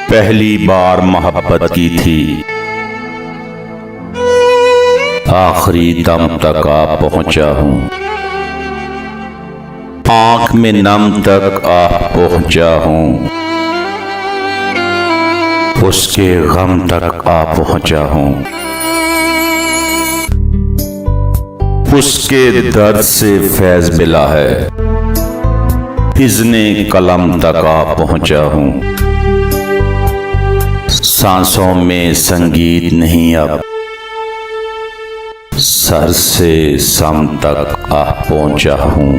पहली बार मोहब्बत की थी, आखिरी दम तक आ पहुंचा हूं। आंख में नम तक आ पहुंचा हूं, उसके गम तक आ पहुंचा हूं। उसके दर्द से फैज मिला है, इज़्ने कलम तक आ पहुंचा हूं। सांसों में संगीत नहीं, अब सर से सम तक आ पहुंचा हूं।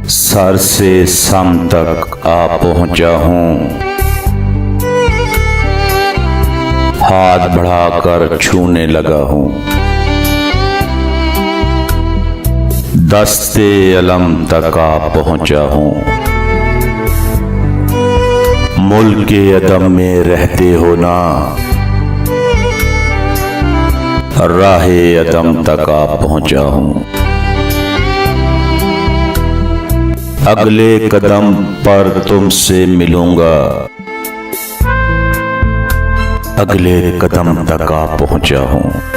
सर से सम तक आ पहुंचा हूं। हाथ बढ़ाकर छूने लगा हूं, दस्ते अलम तक आ पहुंचा हूं। मुल्क अदम में रहते हो ना, राहे अदम तक आ पहुंचा हूं। अगले कदम पर तुमसे मिलूंगा, अगले कदम तक आ पहुंचा हूं।